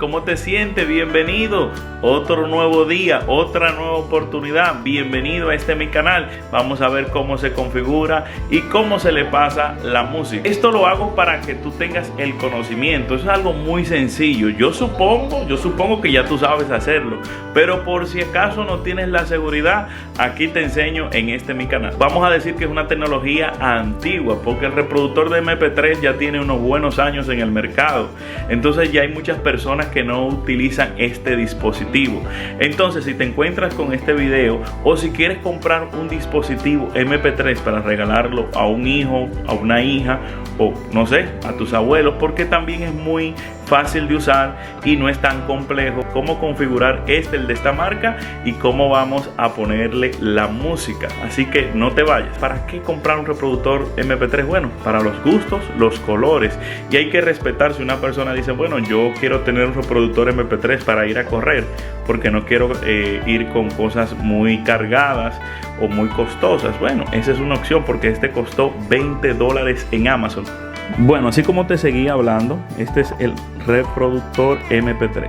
¿Cómo te sientes? Bienvenido. Otro nuevo día, otra nueva oportunidad. Bienvenido a mi canal. Vamos a ver cómo se configura y cómo se le pasa la música. Esto lo hago para que tú tengas el conocimiento. Es algo muy sencillo. Yo supongo que ya tú sabes hacerlo, pero por si acaso no tienes la seguridad, aquí te enseño en mi canal. Vamos a decir que es una tecnología antigua, porque el reproductor de MP3 ya tiene unos buenos años en el mercado. Entonces ya hay muchas personas que no utilizan este dispositivo. Entonces, si te encuentras con este video o si quieres comprar un dispositivo MP3 para regalarlo a un hijo, a una hija o no sé, a tus abuelos, porque también es muy fácil de usar y no es tan complejo cómo configurar el de esta marca y cómo vamos a ponerle la música. Así que no te vayas. ¿Para qué comprar un reproductor MP3? Bueno, para los gustos, los colores, y hay que respetar. Si una persona dice, bueno, yo quiero tener un reproductor MP3 para ir a correr porque no quiero ir con cosas muy cargadas o muy costosas, bueno, esa es una opción, porque este costó $20 en Amazon. Bueno, así como te seguía hablando, este es el reproductor MP3.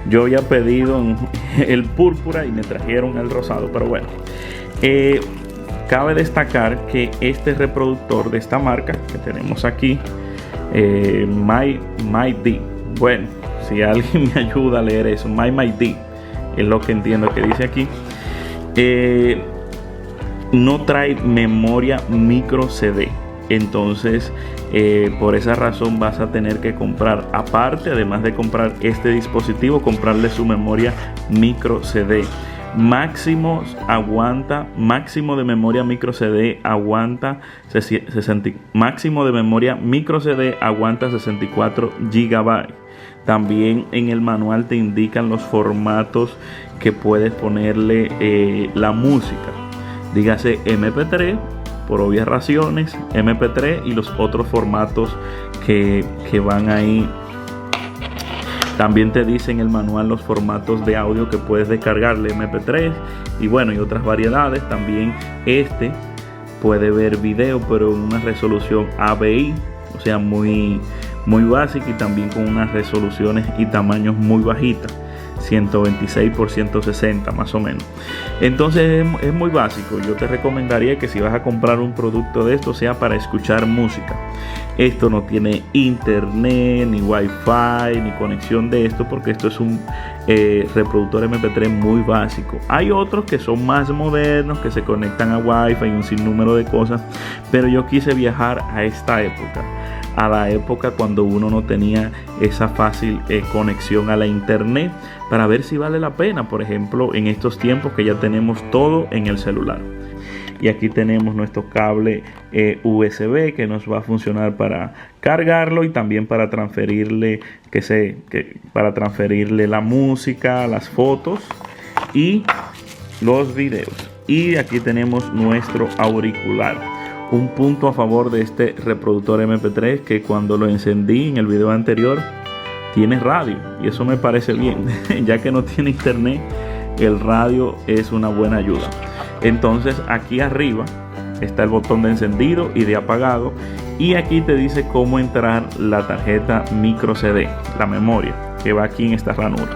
Yo había pedido el púrpura y me trajeron el rosado, pero bueno, cabe destacar que este reproductor de esta marca que tenemos aquí, MyD, bueno, si alguien me ayuda a leer eso, MyD es lo que entiendo que dice aquí, no trae memoria micro CD. Entonces por esa razón vas a tener que comprar aparte, además de comprar este dispositivo, comprarle su memoria micro CD. Máximo de memoria micro CD aguanta 64 GB. También en el manual te indican los formatos que puedes ponerle la música. Dígase MP3, por obvias razones, MP3 y los otros formatos que van ahí. También te dice en el manual los formatos de audio que puedes descargarle, MP3 y bueno, y otras variedades. También puede ver video, pero en una resolución AVI, o sea, muy básica, y también con unas resoluciones y tamaños muy bajitas, 126 por 160 más o menos. Entonces es muy básico. Yo te recomendaría que si vas a comprar un producto de esto, sea para escuchar música. Esto no tiene internet, ni wifi, ni conexión de esto, porque esto es un reproductor MP3 muy básico. Hay otros que son más modernos, que se conectan a wifi y un sinnúmero de cosas, pero yo quise viajar a esta época, a la época cuando uno no tenía esa fácil conexión a la internet, para ver si vale la pena, por ejemplo, en estos tiempos que ya tenemos todo en el celular. Y aquí tenemos nuestro cable USB que nos va a funcionar para cargarlo y también para transferirle la música, las fotos y los videos. Y aquí tenemos nuestro auricular. Un punto a favor de este reproductor MP3, que cuando lo encendí en el video anterior, tiene radio, y eso me parece bien. Ya que no tiene internet, el radio es una buena ayuda. Entonces aquí arriba está el botón de encendido y de apagado, y aquí te dice cómo entrar la tarjeta micro CD, la memoria que va aquí en esta ranura.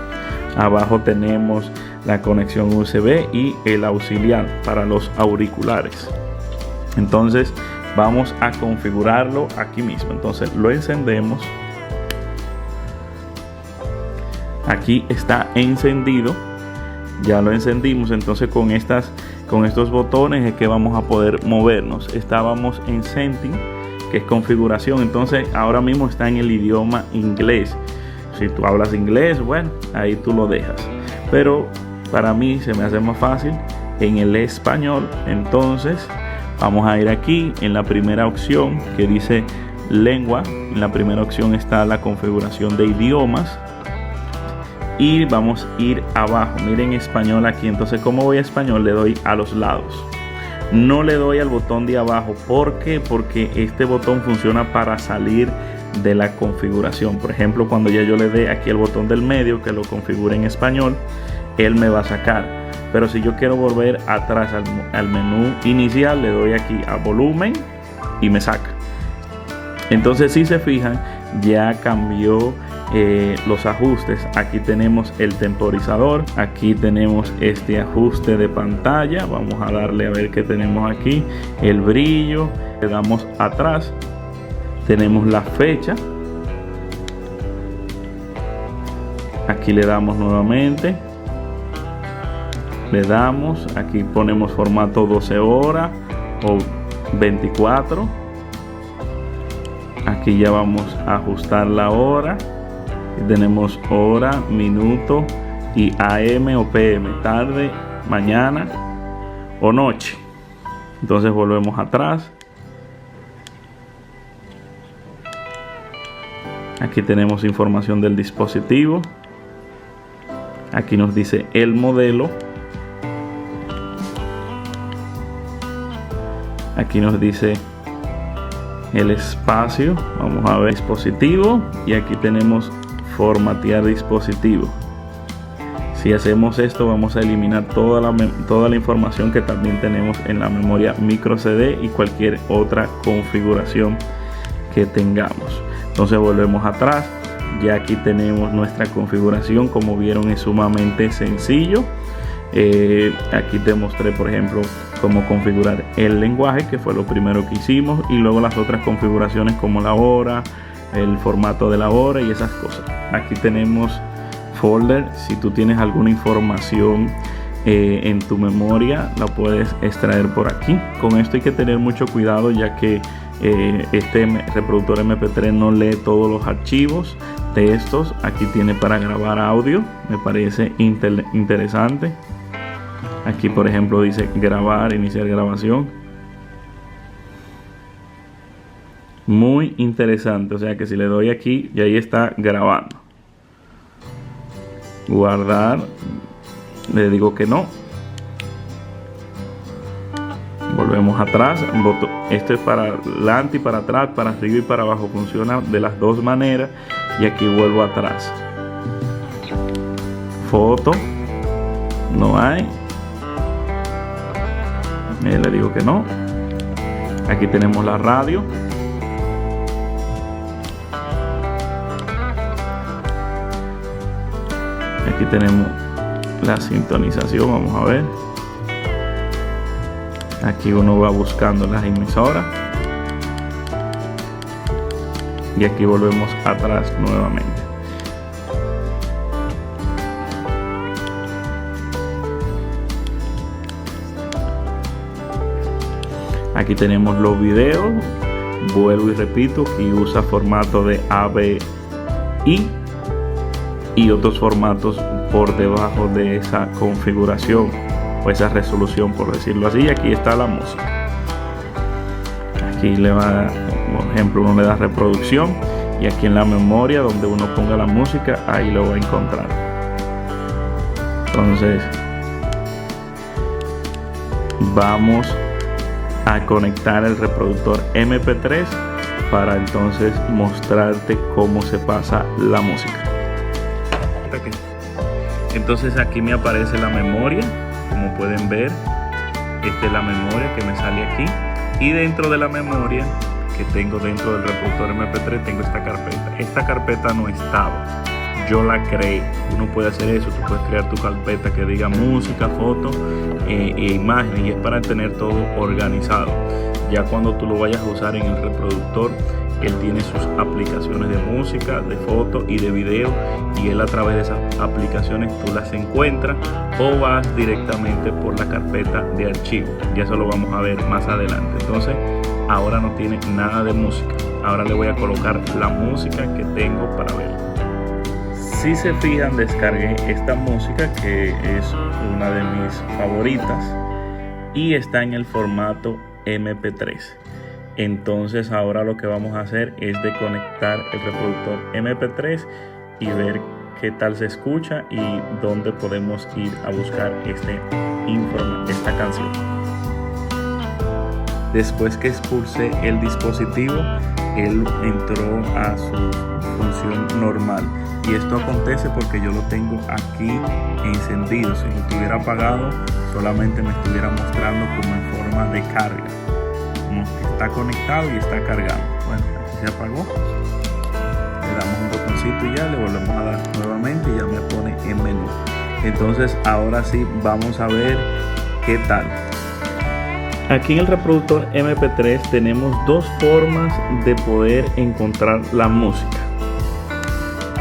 Abajo tenemos la conexión USB y el auxiliar para los auriculares. Entonces vamos a configurarlo aquí mismo. Entonces lo encendemos. Aquí está encendido. Ya lo encendimos. Entonces con estos botones es que vamos a poder movernos. Estábamos en Setting, que es configuración. Entonces ahora mismo está en el idioma inglés. Si tú hablas inglés, bueno, ahí tú lo dejas. Pero para mí se me hace más fácil en el español. Entonces vamos a ir aquí en la primera opción que dice lengua. En la primera opción está la configuración de idiomas. Y vamos a ir abajo. Miren español aquí. Entonces, como voy a español, le doy a los lados. No le doy al botón de abajo. ¿Por qué? Porque este botón funciona para salir de la configuración. Por ejemplo, cuando ya yo le dé aquí el botón del medio que lo configure en español, él me va a sacar. Pero si yo quiero volver atrás al menú inicial, le doy aquí a volumen y me saca. Entonces, si se fijan, ya cambió los ajustes. Aquí tenemos el temporizador, aquí tenemos este ajuste de pantalla. Vamos a darle a ver qué tenemos aquí. El brillo, le damos atrás, tenemos la fecha, aquí le damos nuevamente, le damos, aquí ponemos formato 12 horas o 24. Aquí ya vamos a ajustar la hora. Tenemos hora, minuto y AM o PM, tarde, mañana o noche. Entonces volvemos atrás. Aquí tenemos información del dispositivo. Aquí nos dice el modelo. Aquí nos dice el espacio. Vamos a ver dispositivo y aquí tenemos formatear dispositivo. Si hacemos esto, vamos a eliminar toda la información que también tenemos en la memoria micro CD y cualquier otra configuración que tengamos. Entonces volvemos atrás. Ya aquí tenemos nuestra configuración. Como vieron, es sumamente sencillo. Aquí te mostré, por ejemplo, cómo configurar el lenguaje, que fue lo primero que hicimos, y luego las otras configuraciones como la hora, el formato de la hora y esas cosas. Aquí tenemos folder. Si tú tienes alguna información en tu memoria, la puedes extraer por aquí. Con esto hay que tener mucho cuidado, ya que este reproductor MP3 no lee todos los archivos de estos. Aquí tiene para grabar audio, me parece interesante. Aquí, por ejemplo, dice grabar, iniciar grabación. Muy interesante, o sea que si le doy aquí y ahí está grabando. Guardar, le digo que no. Volvemos atrás. Esto es para adelante y para atrás, para arriba y para abajo. Funciona de las dos maneras. Y aquí vuelvo atrás. Foto, no hay. Le digo que no. Aquí tenemos la radio. Aquí tenemos la sintonización, vamos a ver. Aquí uno va buscando las emisoras. Y aquí volvemos atrás nuevamente. Aquí tenemos los videos. Vuelvo y repito, y usa formato de AVI y otros formatos por debajo de esa configuración o esa resolución, por decirlo así. Y aquí está la música. Aquí le va, por ejemplo, uno le da reproducción, y aquí en la memoria donde uno ponga la música, ahí lo va a encontrar. Entonces vamos a conectar el reproductor MP3 para entonces mostrarte cómo se pasa la música. Entonces aquí me aparece la memoria, como pueden ver. Esta es la memoria que me sale aquí, y dentro de la memoria que tengo dentro del reproductor MP3 tengo esta carpeta. Esta carpeta no estaba, yo la creé. Uno puede hacer eso, tú puedes crear tu carpeta que diga música, fotos e imágenes, y es para tener todo organizado. Ya cuando tú lo vayas a usar en el reproductor, él tiene sus aplicaciones de música, de foto y de video, y él a través de esas aplicaciones tú las encuentras o vas directamente por la carpeta de archivo. Ya eso lo vamos a ver más adelante. Entonces ahora no tiene nada de música. Ahora le voy a colocar la música que tengo para ver. Si se fijan, descargué esta música que es una de mis favoritas y está en el formato MP3. Entonces ahora lo que vamos a hacer es de conectar el reproductor MP3 y ver qué tal se escucha y dónde podemos ir a buscar esta canción. Después que expulsé el dispositivo, él entró a su función normal, y esto acontece porque yo lo tengo aquí encendido. Si lo tuviera apagado, solamente me estuviera mostrando como en forma de carga, como que está conectado y está cargando. Bueno, aquí se apagó. Le damos un botoncito y ya le volvemos a dar nuevamente y ya me pone en menú. Entonces ahora sí vamos a ver qué tal. Aquí en el reproductor MP3 tenemos dos formas de poder encontrar la música.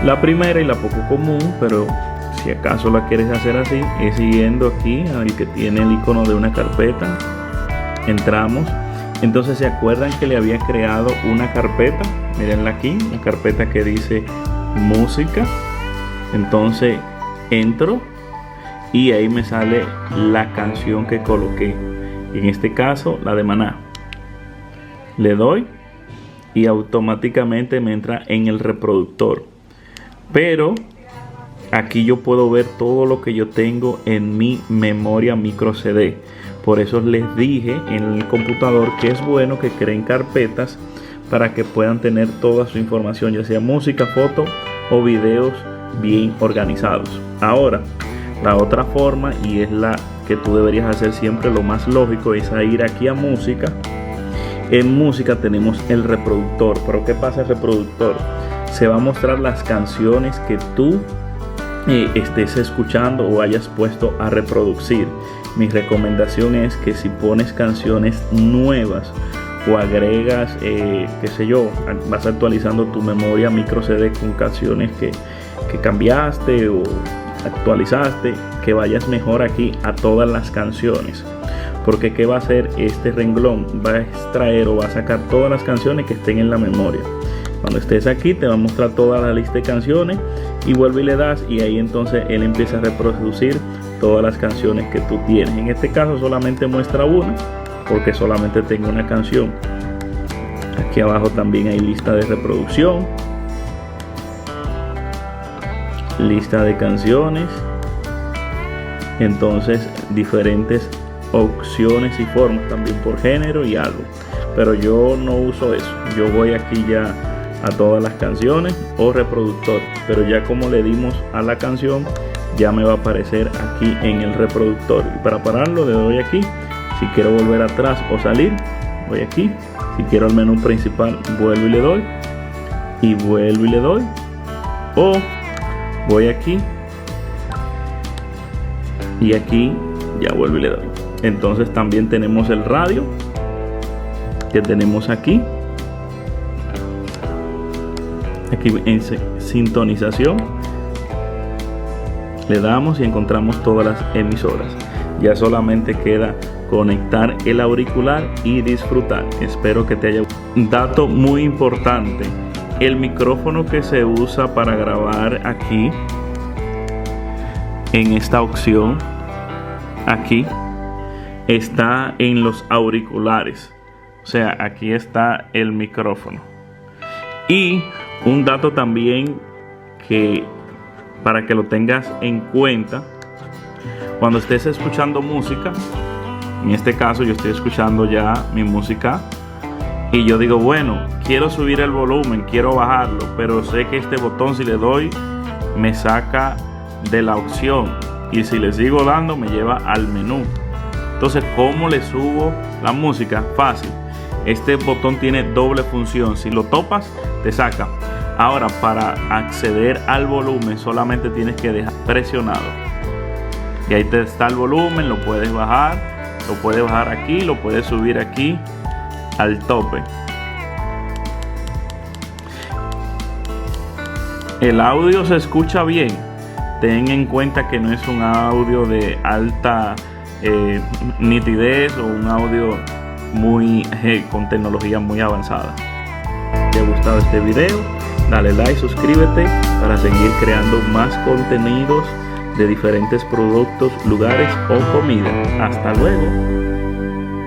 La primera y la poco común, pero si acaso la quieres hacer así, es siguiendo aquí al que tiene el icono de una carpeta. Entramos. Entonces se acuerdan que le había creado una carpeta. Mírenla aquí, una carpeta que dice música. Entonces entro y ahí me sale la canción que coloqué. En este caso la de Maná. Le doy y automáticamente me entra en el reproductor. Pero aquí yo puedo ver todo lo que yo tengo en mi memoria micro CD. Por eso les dije en el computador que es bueno que creen carpetas para que puedan tener toda su información, ya sea música, foto o videos bien organizados. Ahora, la otra forma, y es la que tú deberías hacer siempre, lo más lógico, es ir aquí a música. En música tenemos el reproductor. Pero ¿qué pasa el reproductor? Se va a mostrar las canciones que tú estés escuchando o hayas puesto a reproducir. Mi recomendación es que si pones canciones nuevas o agregas, qué sé yo, vas actualizando tu memoria micro CD con canciones que cambiaste o actualizaste, que vayas mejor aquí a todas las canciones. Porque ¿qué va a hacer este renglón? Va a extraer o va a sacar todas las canciones que estén en la memoria. Cuando estés aquí te va a mostrar toda la lista de canciones y vuelve y le das y ahí entonces él empieza a reproducir todas las canciones que tú tienes. En este caso solamente muestra una porque solamente tengo una canción. Aquí abajo también hay lista de reproducción, lista de canciones, entonces diferentes opciones y formas también por género y álbum. Pero yo no uso eso, yo voy aquí ya a todas las canciones o reproductor, pero ya como le dimos a la canción ya me va a aparecer aquí en el reproductor. Y para pararlo le doy aquí. Si quiero volver atrás o salir, voy aquí. Si quiero el menú principal, vuelvo y le doy y vuelvo y le doy, o voy aquí y aquí ya vuelvo y le doy. Entonces también tenemos el radio que tenemos aquí en sintonización, le damos y encontramos todas las emisoras. Ya solamente queda conectar el auricular y disfrutar. Espero que te haya gustado. Un dato muy importante: el micrófono que se usa para grabar aquí en esta opción aquí está en los auriculares, o sea, aquí está el micrófono. Y un dato también que para que lo tengas en cuenta cuando estés escuchando música, en este caso yo estoy escuchando ya mi música y yo digo, bueno, quiero subir el volumen, quiero bajarlo, pero sé que este botón si le doy me saca de la opción y si le sigo dando me lleva al menú. Entonces, ¿cómo le subo la música? Fácil. Este botón tiene doble función. Si lo topas, te saca. Ahora, para acceder al volumen, solamente tienes que dejar presionado. Y ahí te está el volumen, lo puedes bajar aquí, lo puedes subir aquí al tope. El audio se escucha bien. Ten en cuenta que no es un audio de alta nitidez o un audio con tecnología muy avanzada. Si te ha gustado este video, dale like, suscríbete para seguir creando más contenidos de diferentes productos, lugares o comida. Hasta luego.